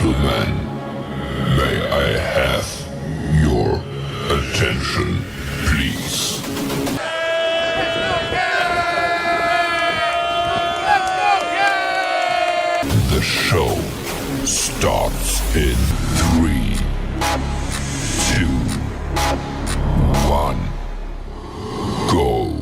Gentlemen, may I have your attention, please? The show starts in 3, 2, 1, go.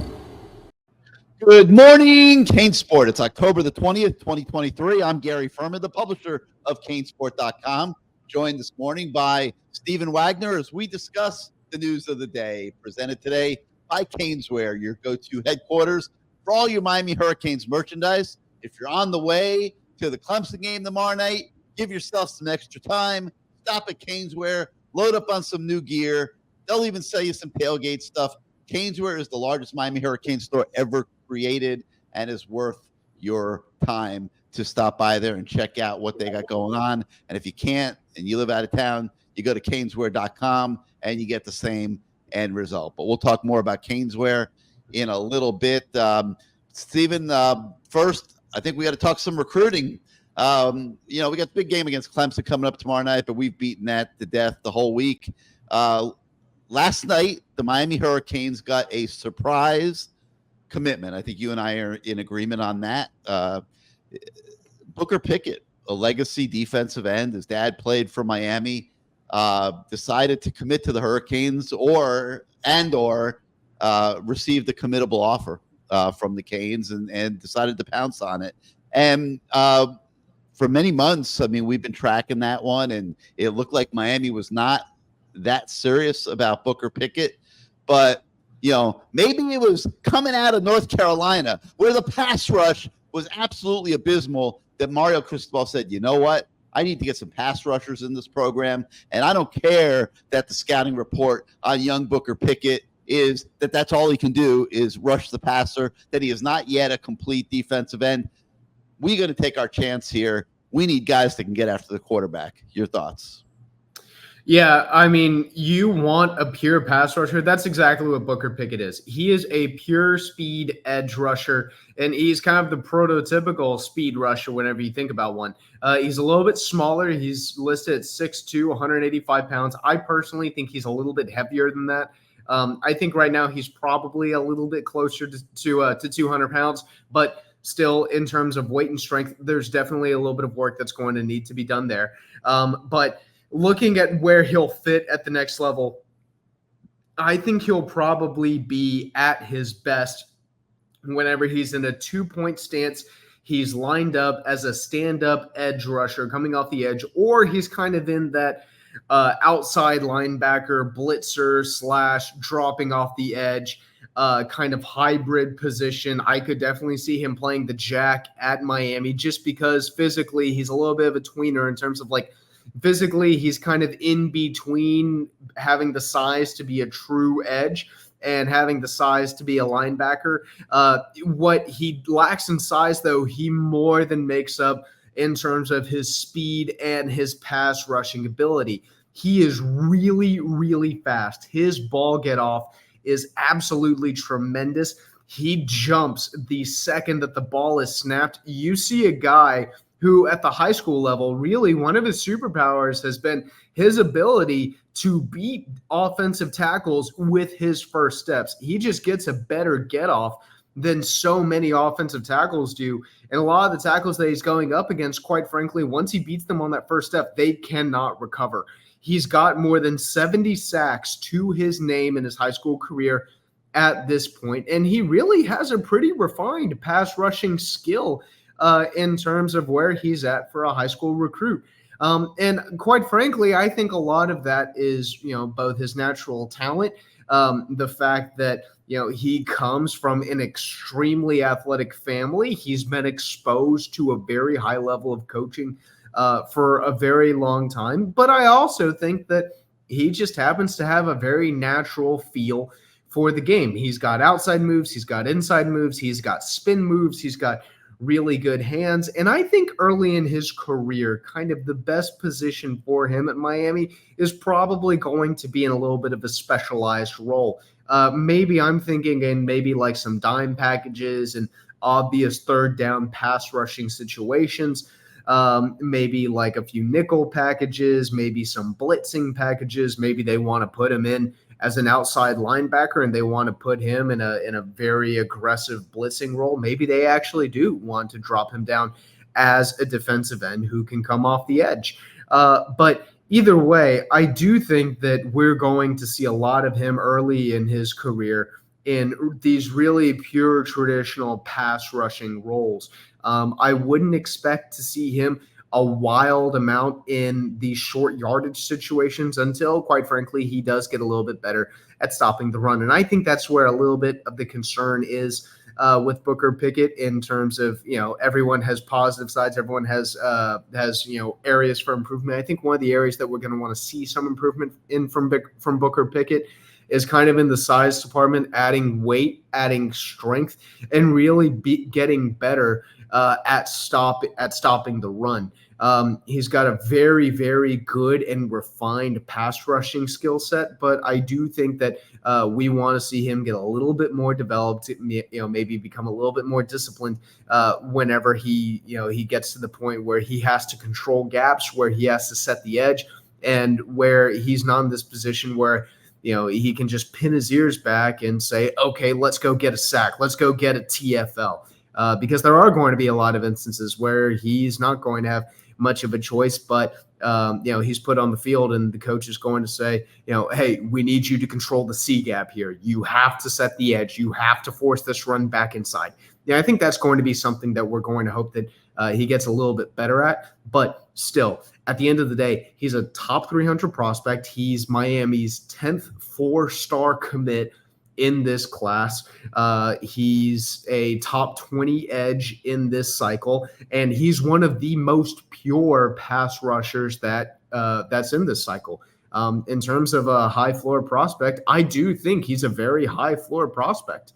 Good morning, CaneSport. It's October the 20th, 2023. I'm Gary Ferman, the publisher of CaneSport.com, joined this morning by Stephen Wagner as we discuss the news of the day, presented today by Caneswear, your go-to headquarters for all your Miami Hurricanes merchandise. If you're on the way to the Clemson game tomorrow night, give yourself some extra time, stop at Caneswear, load up on some new gear. They'll even sell you some tailgate stuff. Caneswear is the largest Miami Hurricane store ever created and is worth your time to stop by there and check out what they got going on. And if you can't and you live out of town, you go to caneswear.com and you get the same end result. But we'll talk more about Caneswear in a little bit. Stephen, first, I think we got to talk some recruiting. We got the big game against Clemson coming up tomorrow night, but we've beaten that to death the whole week. Last night, the Miami Hurricanes got a surprise commitment. I think you and I are in agreement on that. Booker Picket, a legacy defensive end, his dad played for Miami, decided to commit to the Hurricanes or received a committable offer from the Canes and decided to pounce on it. And for many months, I mean, we've been tracking that one, and it looked like Miami was not that serious about Booker Picket, but maybe it was coming out of North Carolina where the pass rush was absolutely abysmal that Mario Cristobal said, you know what? I need to get some pass rushers in this program. And I don't care that the scouting report on young Booker Picket is that that's all he can do is rush the passer, that he is not yet a complete defensive end. We're going to take our chance here. We need guys that can get after the quarterback. Your thoughts? Yeah, I mean, you want a pure pass rusher. That's exactly what Booker Picket is. He is a pure speed edge rusher, and he's kind of the prototypical speed rusher whenever you think about one. He's a little bit smaller. He's listed at 6'2", 185 pounds. I personally think he's a little bit heavier than that. I think right now he's probably a little bit closer to 200 pounds, but still in terms of weight and strength, there's definitely a little bit of work that's going to need to be done there. But looking at where he'll fit at the next level, I think he'll probably be at his best whenever he's in a 2-point stance. He's lined up as a stand-up edge rusher coming off the edge, or he's kind of in that outside linebacker blitzer / dropping off the edge kind of hybrid position. I could definitely see him playing the jack at Miami just because physically he's a little bit of a tweener in terms of physically, he's kind of in between having the size to be a true edge and having the size to be a linebacker. What he lacks in size, though, he more than makes up in terms of his speed and his pass rushing ability. He is really, really fast. His ball get off is absolutely tremendous. He jumps the second that the ball is snapped. You see a guy who at the high school level, really one of his superpowers has been his ability to beat offensive tackles with his first steps. He just gets a better get off than so many offensive tackles do. And a lot of the tackles that he's going up against, quite frankly, once he beats them on that first step, they cannot recover. He's got more than 70 sacks to his name in his high school career at this point. And he really has a pretty refined pass rushing skill in terms of where he's at for a high school recruit. And quite frankly, I think a lot of that is, both his natural talent, the fact that, he comes from an extremely athletic family. He's been exposed to a very high level of coaching for a very long time. But I also think that he just happens to have a very natural feel for the game. He's got outside moves. He's got inside moves. He's got spin moves. He's got really good hands. And I think early in his career, kind of the best position for him at Miami is probably going to be in a little bit of a specialized role. Maybe I'm thinking in maybe some dime packages and obvious third down pass rushing situations. maybe like a few nickel packages, maybe some blitzing packages. Maybe they want to put him in as an outside linebacker and they want to put him in a very aggressive blitzing role. Maybe they actually do want to drop him down as a defensive end who can come off the edge. But either way, I do think that we're going to see a lot of him early in his career in these really pure traditional pass rushing roles. I wouldn't expect to see him a wild amount in these short yardage situations until, quite frankly, he does get a little bit better at stopping the run. And I think that's where a little bit of the concern is with Booker Pickett in terms of, everyone has positive sides. Everyone has areas for improvement. I think one of the areas that we're going to want to see some improvement in from Booker Pickett is kind of in the size department, adding weight, adding strength, and really getting better at stopping the run. He's got a very, very good and refined pass rushing skill set, but I do think that we want to see him get a little bit more developed, maybe become a little bit more disciplined whenever he gets to the point where he has to control gaps, where he has to set the edge, and where he's not in this position where he can just pin his ears back and say, okay, let's go get a sack. Let's go get a TFL. Because there are going to be a lot of instances where he's not going to have much of a choice, but he's put on the field and the coach is going to say, hey, we need you to control the C gap here. You have to set the edge. You have to force this run back inside. I think that's going to be something that we're going to hope that he gets a little bit better at. But still, at the end of the day, he's a top 300 prospect. He's Miami's 10th 4-star commit in this class. He's a top 20 edge in this cycle, and he's one of the most pure pass rushers that's in this cycle. In terms of a high floor prospect, I do think he's a very high floor prospect.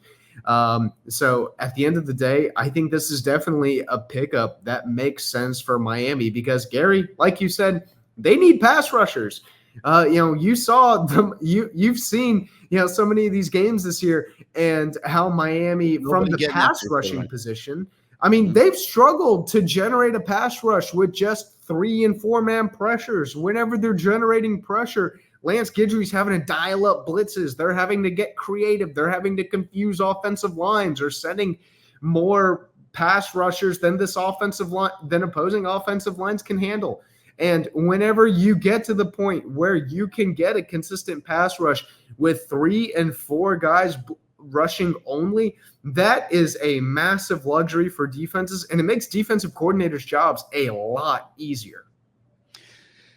So at the end of the day, I think this is definitely a pickup that makes sense for Miami because, Gary, like you said, they need pass rushers. You saw them, you've seen, so many of these games this year and how Miami from the pass rushing position, they've struggled to generate a pass rush with just 3 and 4 man pressures. Whenever they're generating pressure, Lance Guidry's having to dial up blitzes. They're having to get creative. They're having to confuse offensive lines or sending more pass rushers than opposing offensive lines can handle. And whenever you get to the point where you can get a consistent pass rush with 3 and 4 guys rushing only, that is a massive luxury for defenses, and it makes defensive coordinators' jobs a lot easier.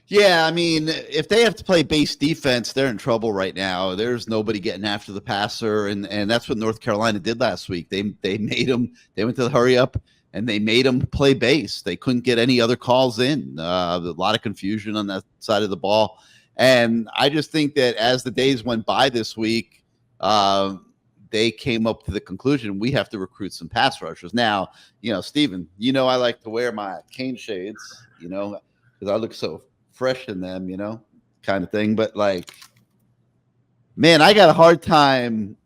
Yeah, if they have to play base defense, they're in trouble right now. There's nobody getting after the passer, and that's what North Carolina did last week. They made them. They went to the hurry up, and they made them play base. They couldn't get any other calls in. A lot of confusion on that side of the ball, and I just think that as the days went by this week, they came up to the conclusion we have to recruit some pass rushers. Now, Steven, I like to wear my cane shades, because I look so fresh in them, kind of thing. But man, I got a hard time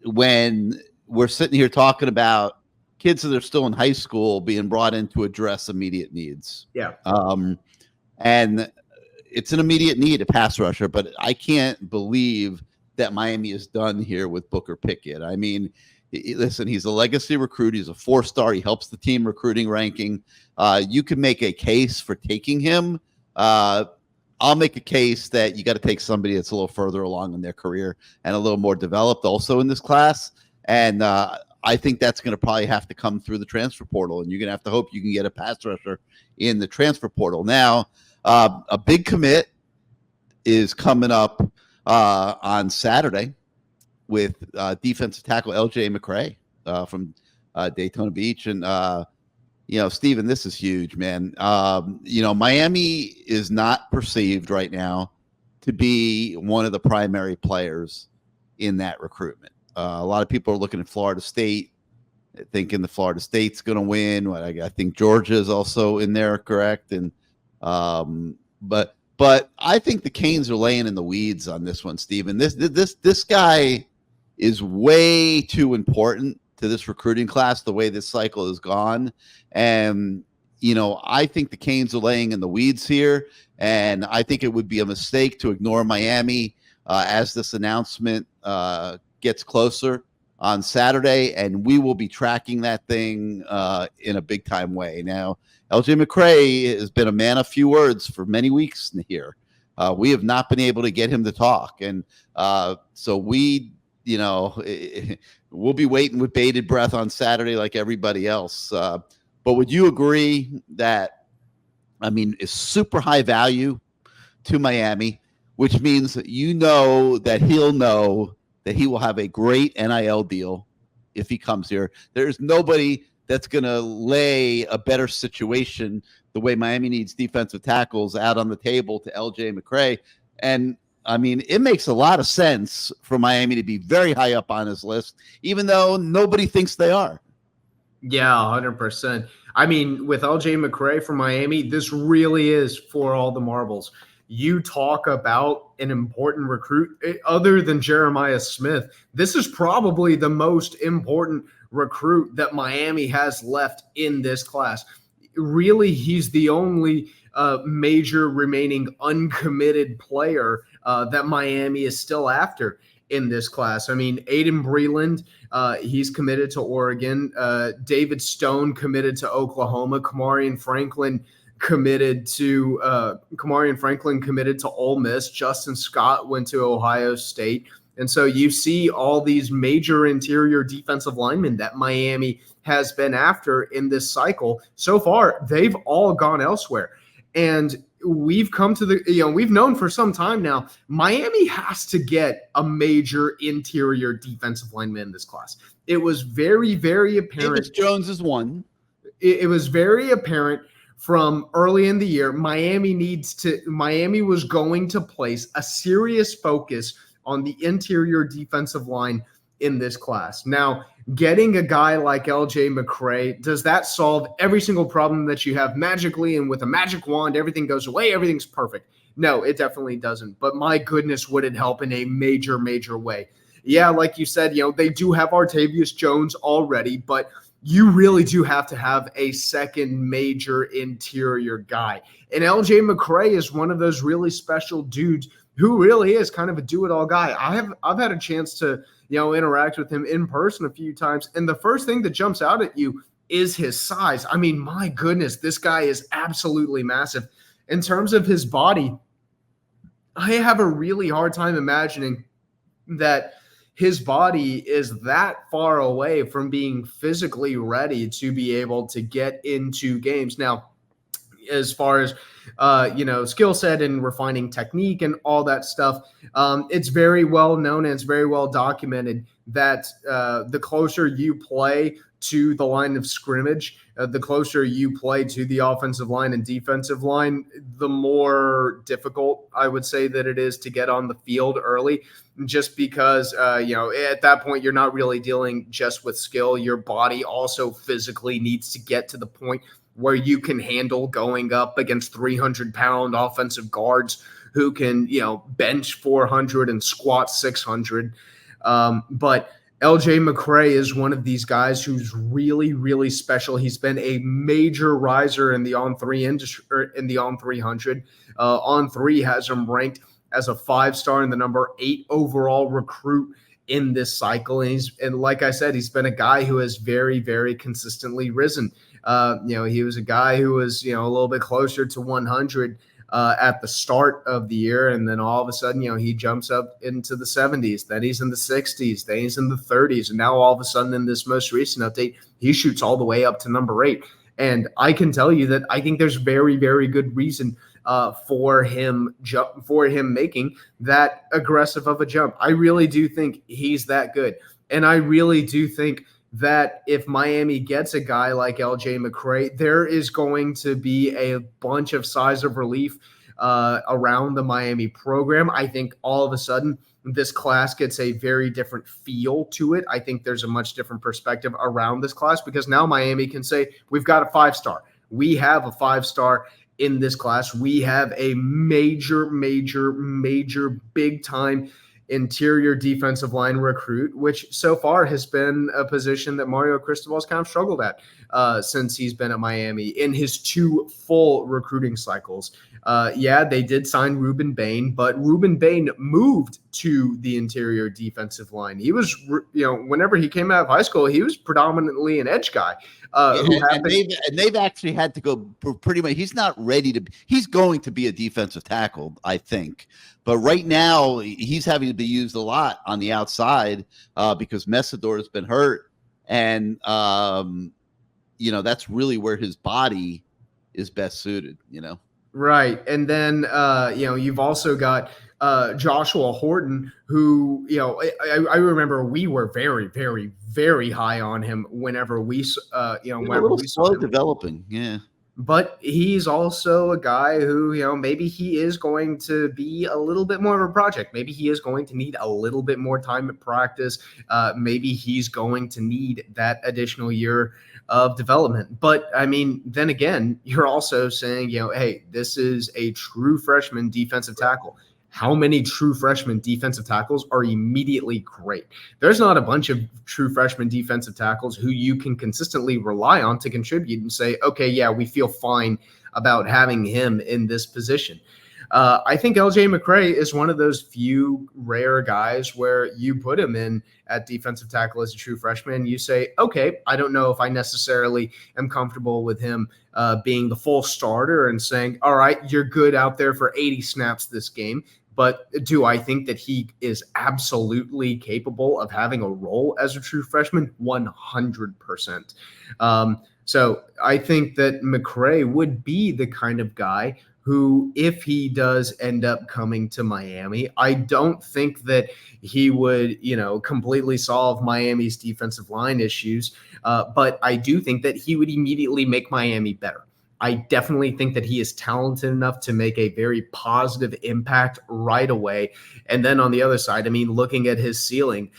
when we're sitting here talking about kids that are still in high school being brought in to address immediate needs. Yeah. And it's an immediate need, a pass rusher, but I can't believe that Miami is done here with Booker Pickett. Listen, he's a legacy recruit. He's a 4-star. He helps the team recruiting ranking. You can make a case for taking him. I'll make a case that you got to take somebody that's a little further along in their career and a little more developed also in this class. And I think that's going to probably have to come through the transfer portal, and you're going to have to hope you can get a pass rusher in the transfer portal. Now, a big commit is coming up on Saturday with defensive tackle LJ McCrae from Daytona Beach. And Steven, this is huge, man. Miami is not perceived right now to be one of the primary players in that recruitment. A lot of people are looking at Florida State, thinking the Florida State's going to win. I think Georgia is also in there, correct? And but I think the Canes are laying in the weeds on this one, Steven. This guy is way too important to this recruiting class, the way this cycle has gone. And I think the Canes are laying in the weeds here, and I think it would be a mistake to ignore Miami as this announcement gets closer on Saturday, and we will be tracking that thing in a big-time way. Now, LJ McCrae has been a man of few words for many weeks here. We have not been able to get him to talk, and so we, we'll be waiting with bated breath on Saturday like everybody else. But would you agree that, is super high value to Miami, which means that that he'll know that he will have a great NIL deal if he comes here. There's nobody that's going to lay a better situation the way Miami needs defensive tackles out on the table to LJ McCrae. And it makes a lot of sense for Miami to be very high up on his list, even though nobody thinks they are. Yeah, 100%. With LJ McCrae from Miami, this really is for all the marbles. You talk about an important recruit other than Jeremiah Smith. This is probably the most important recruit that Miami has left in this class. Really, he's the only major remaining uncommitted player that Miami is still after in this class. Aiden Breland, he's committed to Oregon. David Stone committed to Oklahoma. Kamarion Franklin committed to Ole Miss. Justin Scott went to Ohio State. And so you see all these major interior defensive linemen that Miami has been after in this cycle. So far, they've all gone elsewhere. And we've come to we've known for some time now, Miami has to get a major interior defensive lineman in this class. It was very, very apparent. Davis Jones is one. It was very apparent from early in the year. Miami was going to place a serious focus on the interior defensive line in this class. Now, getting a guy like LJ McCrae, does that solve every single problem that you have magically, and with a magic wand, everything goes away, everything's perfect? No, it definitely doesn't. But my goodness, would it help in a major, major way? Yeah, like you said, they do have Artavius Jones already, but you really do have to have a second major interior guy. And LJ McCrae is one of those really special dudes who really is kind of a do-it-all guy. I've had a chance to interact with him in person a few times, and the first thing that jumps out at you is his size. My goodness, this guy is absolutely massive. In terms of his body, I have a really hard time imagining that his body is that far away from being physically ready to be able to get into games. Now, as far as skill set and refining technique and all that stuff, it's very well known and it's very well documented that the closer you play to the line of scrimmage, the closer you play to the offensive line and defensive line, the more difficult I would say that it is to get on the field early, just because, at that point, you're not really dealing just with skill. Your body also physically needs to get to the point where you can handle going up against 300-pound offensive guards who can, bench 400 and squat 600. But LJ McCrae is one of these guys who's really, really special. He's been a major riser in the on-3 industry, in the on-300. On-3 has him ranked as a 5-star and the number 8 overall recruit in this cycle. And like I said, he's been a guy who has very, very consistently risen. He was a guy who was, a little bit closer to 100 at the start of the year. And then all of a sudden, he jumps up into the 70s. Then he's in the 60s. Then he's in the 30s. And now all of a sudden in this most recent update, he shoots all the way up to number 8. And I can tell you that I think there's very, very good reason for him making that aggressive of a jump. I really do think he's that good. And I really do think that if Miami gets a guy like LJ McCrae, there is going to be a bunch of sighs of relief around the Miami program. I think all of a sudden this class gets a very different feel to it. I think there's a much different perspective around this class because now Miami can say, we've got a 5-star. We have a 5-star in this class. We have a major, major, major big time interior defensive line recruit, which so far has been a position that Mario Cristobal's kind of struggled at. since he's been at Miami in his 2 full recruiting cycles. Yeah, they did sign Ruben Bain, but Ruben Bain moved to the interior defensive line. He was, whenever he came out of high school, he was predominantly an edge guy. They've actually had to go pretty much. He's not ready to. He's going to be a defensive tackle, I think. But right now, he's having to be used a lot on the outside because Messidor has been hurt, and that's really where his body is best suited. Right. And then, you've also got Joshua Horton, who, I remember we were very, very, very high on him whenever we saw him developing. Yeah. But he's also a guy who, maybe he is going to be a little bit more of a project. Maybe he is going to need a little bit more time at practice. Maybe he's going to need that additional year of development. But I mean, then again, you're also saying, hey, this is a true freshman defensive tackle. How many true freshman defensive tackles are immediately great? There's not a bunch of true freshman defensive tackles who you can consistently rely on to contribute and say, okay, yeah, we feel fine about having him in this position. I think LJ McCrae is one of those few rare guys where you put him in at defensive tackle as a true freshman. You say, okay, I don't know if I necessarily am comfortable with him being the full starter and saying, all right, you're good out there for 80 snaps this game. But do I think that he is absolutely capable of having a role as a true freshman? 100%. So I think that McCrae would be the kind of guy who, if he does end up coming to Miami, I don't think that he would, completely solve Miami's defensive line issues. But I do think that he would immediately make Miami better. I definitely think that he is talented enough to make a very positive impact right away. And then on the other side, looking at his ceiling,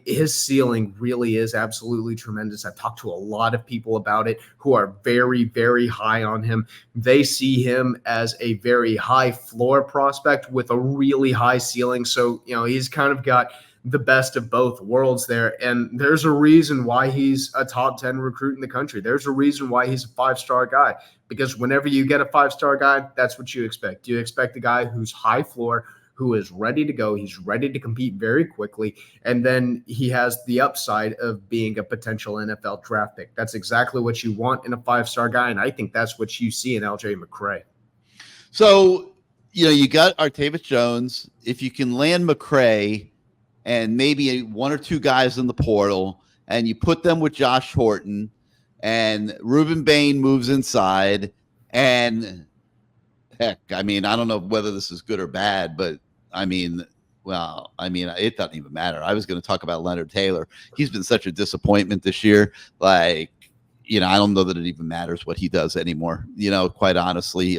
his ceiling really is absolutely tremendous. I've talked to a lot of people about it who are very, very high on him. They see him as a very high floor prospect with a really high ceiling. So, he's kind of got the best of both worlds there. And there's a reason why he's a top 10 recruit in the country. There's a reason why he's a 5-star guy, because whenever you get a 5-star guy, that's what you expect. You expect a guy who's high floor, who is ready to go. He's ready to compete very quickly. And then he has the upside of being a potential NFL draft pick. That's exactly what you want in a 5-star guy. And I think that's what you see in LJ McCrae. So, you got Artavis Jones. If you can land McCrae and maybe 1 or 2 guys in the portal, and you put them with Josh Horton, and Ruben Bain moves inside, and heck, I don't know whether this is good or bad, but it doesn't even matter. I was going to talk about Leonard Taylor. He's been such a disappointment this year. I don't know that it even matters what he does anymore. Quite honestly,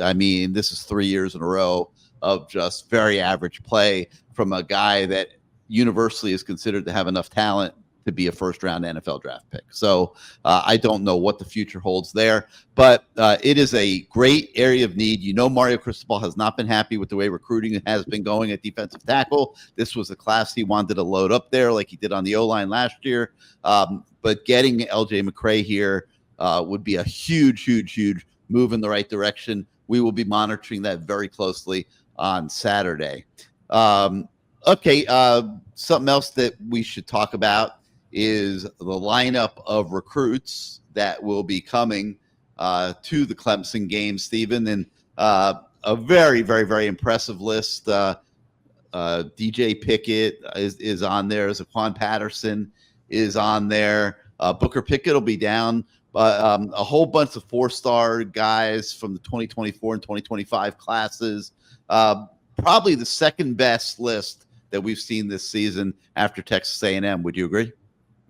this is 3 years in a row of just very average play from a guy that universally is considered to have enough talent to be a first-round NFL draft pick. So I don't know what the future holds there, but it is a great area of need. Mario Cristobal has not been happy with the way recruiting has been going at defensive tackle. This was a class he wanted to load up there like he did on the O-line last year. But getting LJ McCrae here would be a huge, huge, huge move in the right direction. We will be monitoring that very closely on Saturday. Okay, something else that we should talk about is the lineup of recruits that will be coming to the Clemson game, Stephen, and a very, very, very impressive list. DJ Picket is on there. Zaquan Patterson is on there. Booker Pickett will be down. A whole bunch of 4-star guys from the 2024 and 2025 classes. Probably the second best list that we've seen this season after Texas A&M. Would you agree?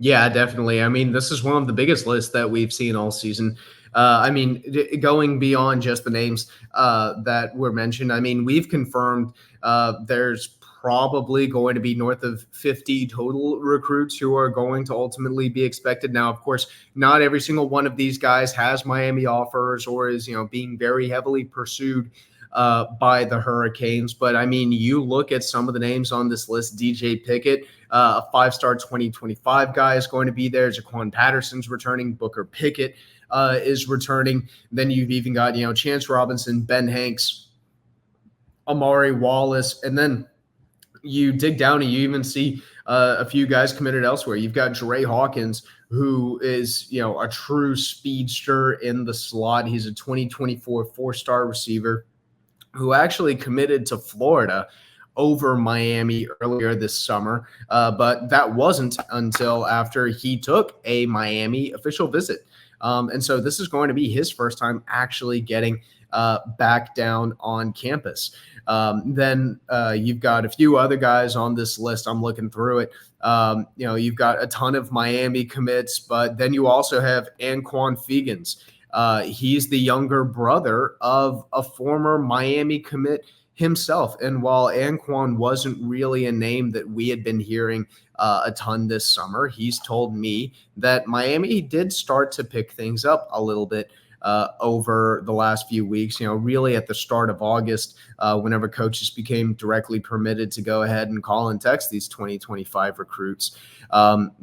Yeah, definitely. This is one of the biggest lists that we've seen all season. Going beyond just the names that were mentioned, we've confirmed there's probably going to be north of 50 total recruits who are going to ultimately be expected. Now, of course, not every single one of these guys has Miami offers or is, being very heavily pursued by the Hurricanes. But you look at some of the names on this list. DJ Pickett, a 5-star 2025 guy, is going to be there. Zaquan Patterson's returning. Booker Pickett, is returning. Then you've even got, Chance Robinson, Ben Hanks, Amari Wallace, and then you dig down and you even see a few guys committed elsewhere. You've got Dre Hawkins, who is, a true speedster in the slot. He's a 2024 four-star receiver who actually committed to Florida over Miami earlier this summer. But that wasn't until after he took a Miami official visit. And so this is going to be his first time actually getting back down on campus. Then you've got a few other guys on this list. I'm looking through it. You've got a ton of Miami commits, but then you also have Anquan Fegans. He's the younger brother of a former Miami commit himself. And while Anquan wasn't really a name that we had been hearing a ton this summer, he's told me that Miami did start to pick things up a little bit over the last few weeks, really at the start of August, whenever coaches became directly permitted to go ahead and call and text these 2025 recruits.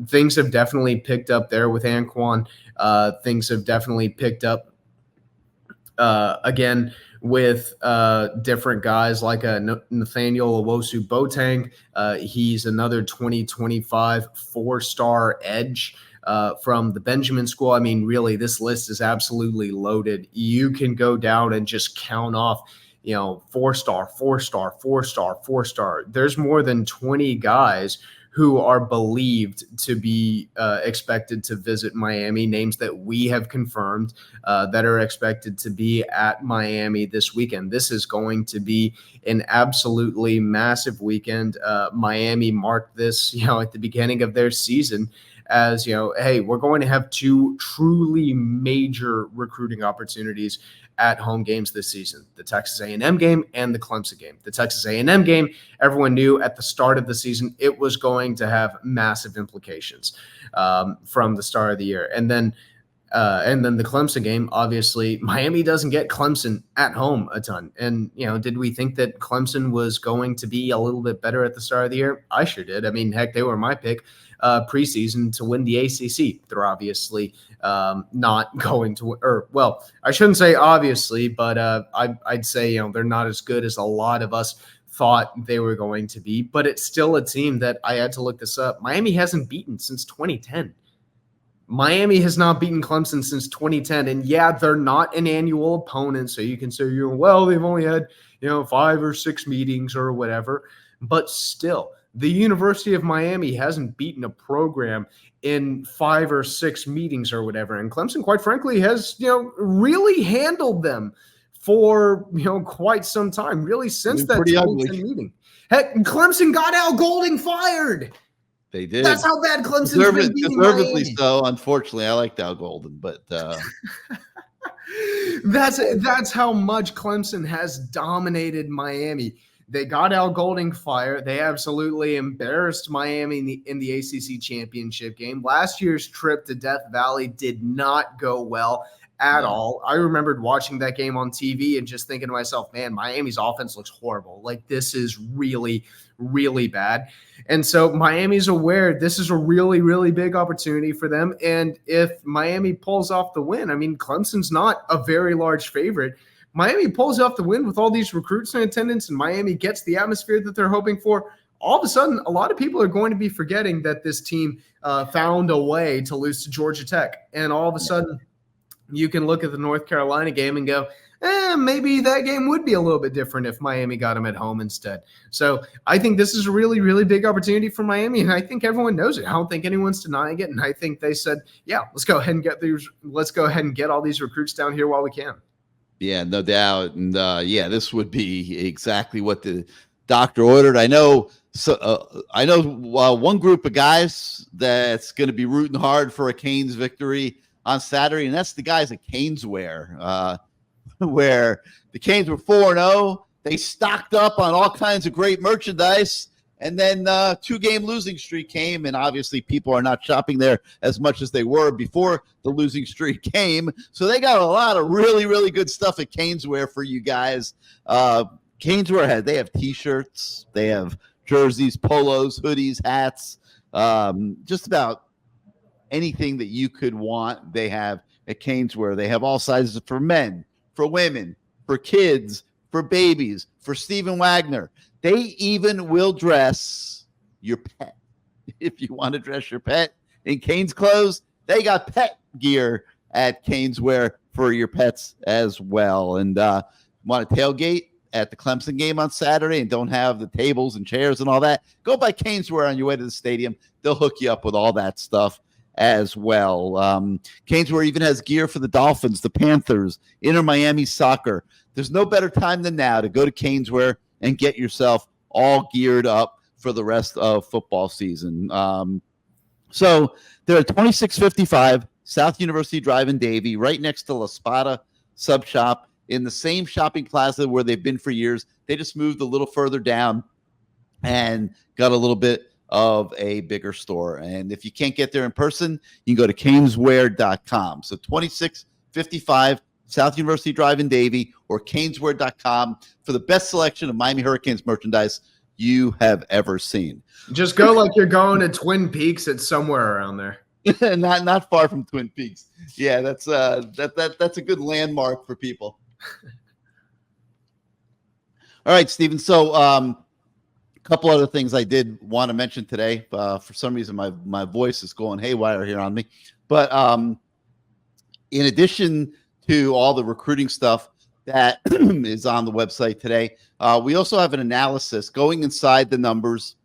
Things have definitely picked up there with Anquan. Things have definitely picked up again with different guys like Nathaniel Owosu-Boateng. He's another 2025 four-star edge from the Benjamin School. I mean, really, this list is absolutely loaded. You can go down and just count off, four-star, four-star, four-star, four-star. There's more than 20 guys who are believed to be expected to visit Miami, names that we have confirmed that are expected to be at Miami this weekend. This is going to be an absolutely massive weekend. Miami marked this, at the beginning of their season as, hey, we're going to have two truly major recruiting opportunities at home games this season, the Texas A&M game and the Clemson game. The Texas A&M game, everyone knew at the start of the season, it was going to have massive implications from the start of the year. And then the Clemson game, obviously, Miami doesn't get Clemson at home a ton. And, did we think that Clemson was going to be a little bit better at the start of the year? I sure did. I mean, heck, they were my pick preseason to win the ACC. They're obviously not going to, or well, I shouldn't say obviously, but I'd say, they're not as good as a lot of us thought they were going to be, but it's still a team that I had to look this up. Miami hasn't beaten since 2010. Miami has not beaten Clemson since 2010. And yeah, they're not an annual opponent. So you can say, well, they've only had, 5 or 6 meetings or whatever, but still, the University of Miami hasn't beaten a program in 5 or 6 meetings or whatever. And Clemson, quite frankly, has, really handled them for, quite some time, really since that 2010 meeting. Heck, Clemson got Al Golding fired. They did. That's how bad Clemson's been beating deservedly Miami. So. Unfortunately, I liked Al Golden, but that's how much Clemson has dominated Miami. They got Al Golding fired. They absolutely embarrassed Miami in the ACC championship game. Last year's trip to Death Valley did not go well at all. I remembered watching that game on TV and just thinking to myself, man, Miami's offense looks horrible. Like, this is really, really bad. And so Miami's aware this is a really, really big opportunity for them. And if Miami pulls off the win, I mean, Clemson's not a very large favorite. Miami pulls off the win with all these recruits in attendance and Miami gets the atmosphere that they're hoping for. All of a sudden, a lot of people are going to be forgetting that this team found a way to lose to Georgia Tech. And all of a sudden, you can look at the North Carolina game and go, maybe that game would be a little bit different if Miami got them at home instead. So I think this is a really, really big opportunity for Miami, and I think everyone knows it. I don't think anyone's denying it, and I think they said, yeah, let's go ahead and get all these recruits down here while we can. Yeah, no doubt. And this would be exactly what the doctor ordered. I know. One group of guys that's going to be rooting hard for a Canes victory on Saturday, and that's the guys at Caneswear, where the Canes were 4-0. They stocked up on all kinds of great merchandise, and then 2-game losing streak came, and obviously people are not shopping there as much as they were before the losing streak came. So they got a lot of really, really good stuff at Caneswear for you guys. Caneswear they have T-shirts, they have jerseys, polos, hoodies, hats, just about anything that you could want, they have at CaneSport. They have all sizes for men, for women, for kids, for babies, for Stephen Wagner. They even will dress your pet. If you want to dress your pet in Cane's clothes, they got pet gear at CaneSport for your pets as well. And want to tailgate at the Clemson game on Saturday and don't have the tables and chairs and all that, go by CaneSport on your way to the stadium. They'll hook you up with all that stuff as well. CaneSport even has gear for the Dolphins, the Panthers, Inter Miami Soccer. There's no better time than now to go to CaneSport and get yourself all geared up for the rest of football season. So they're at 2655 South University Drive in Davie, right next to La Spada Sub Shop, in the same shopping plaza where they've been for years. They just moved a little further down and got a little bit of a bigger store. And if you can't get there in person, you can go to caneswear.com. So 2655 South University Drive in Davie or caneswear.com for the best selection of Miami Hurricanes merchandise you have ever seen. Just go like you're going to Twin Peaks. It's somewhere around there. not far from Twin Peaks. Yeah, that's a good landmark for people. All right, Stephen. So a couple other things I did want to mention today. For some reason, my voice is going haywire here on me. But in addition to all the recruiting stuff that is on the website today, we also have an analysis going inside the numbers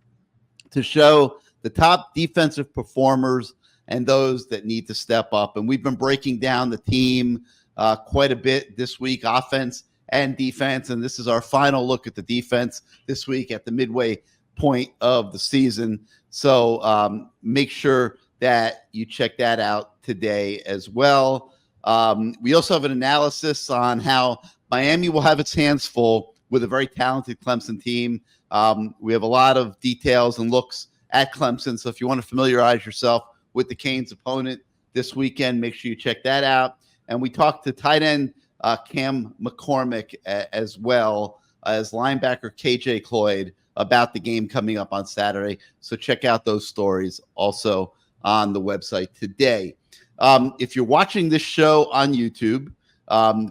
to show the top defensive performers and those that need to step up. And we've been breaking down the team quite a bit this week, offense and defense. And this is our final look at the defense this week at the midway point of the season. So make sure that you check that out today as well. We also have an analysis on how Miami will have its hands full with a very talented Clemson team. We have a lot of details and looks at Clemson. So if you want to familiarize yourself with the Canes opponent this weekend, make sure you check that out. And we talked to tight end Cam McCormick as well as linebacker KJ Cloyd about the game coming up on Saturday. So check out those stories also on the website today. If you're watching this show on YouTube,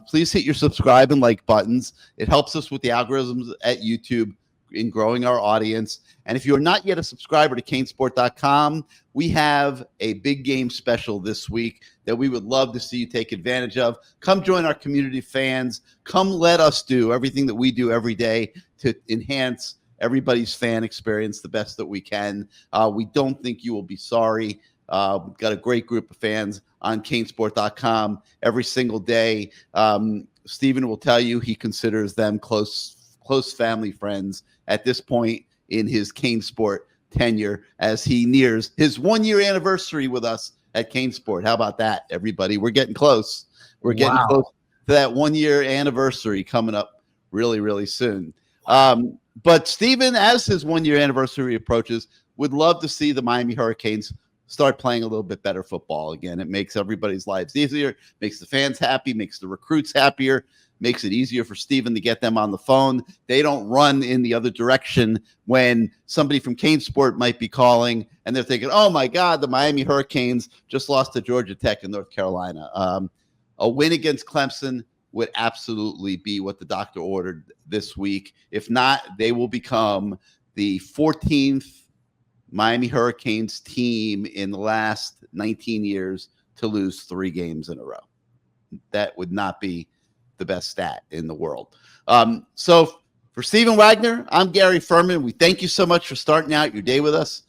please hit your subscribe and like buttons. It helps us with the algorithms at YouTube in growing our audience. And if you're not yet a subscriber to CaneSport.com, we have a big game special this week that we would love to see you take advantage of. Come join our community fans. Come let us do everything that we do every day to enhance everybody's fan experience the best that we can. We don't think you will be sorry. We've got a great group of fans on CaneSport.com every single day. Stephen will tell you he considers them close family friends at this point in his CaneSport tenure as he nears his 1-year anniversary with us at CaneSport. How about that, everybody? We're getting close. We're getting close to that 1-year anniversary coming up really, really soon. But Stephen, as his 1-year anniversary approaches, would love to see the Miami Hurricanes start playing a little bit better football again. It makes everybody's lives easier, makes the fans happy, makes the recruits happier, makes it easier for Stephen to get them on the phone. They don't run in the other direction when somebody from CaneSport might be calling and they're thinking, oh my God, the Miami Hurricanes just lost to Georgia Tech in North Carolina. A win against Clemson would absolutely be what the doctor ordered this week. If not, they will become the 14th Miami Hurricanes team in the last 19 years to lose 3 games in a row. That would not be the best stat in the world. So for Stephen Wagner, I'm Gary Ferman. We thank you so much for starting out your day with us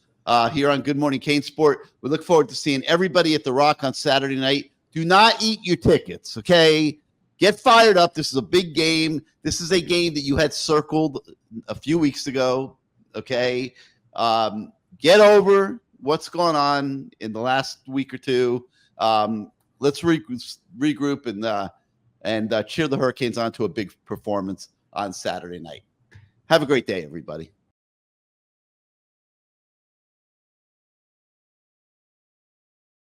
here on Good Morning CaneSport. We look forward to seeing everybody at the Rock on Saturday night. Do not eat your tickets, okay? Get fired up. This is a big game. This is a game that you had circled a few weeks ago, okay? Get over what's going on in the last week or two. Let's regroup and cheer the Hurricanes on to a big performance on Saturday night. Have a great day, everybody.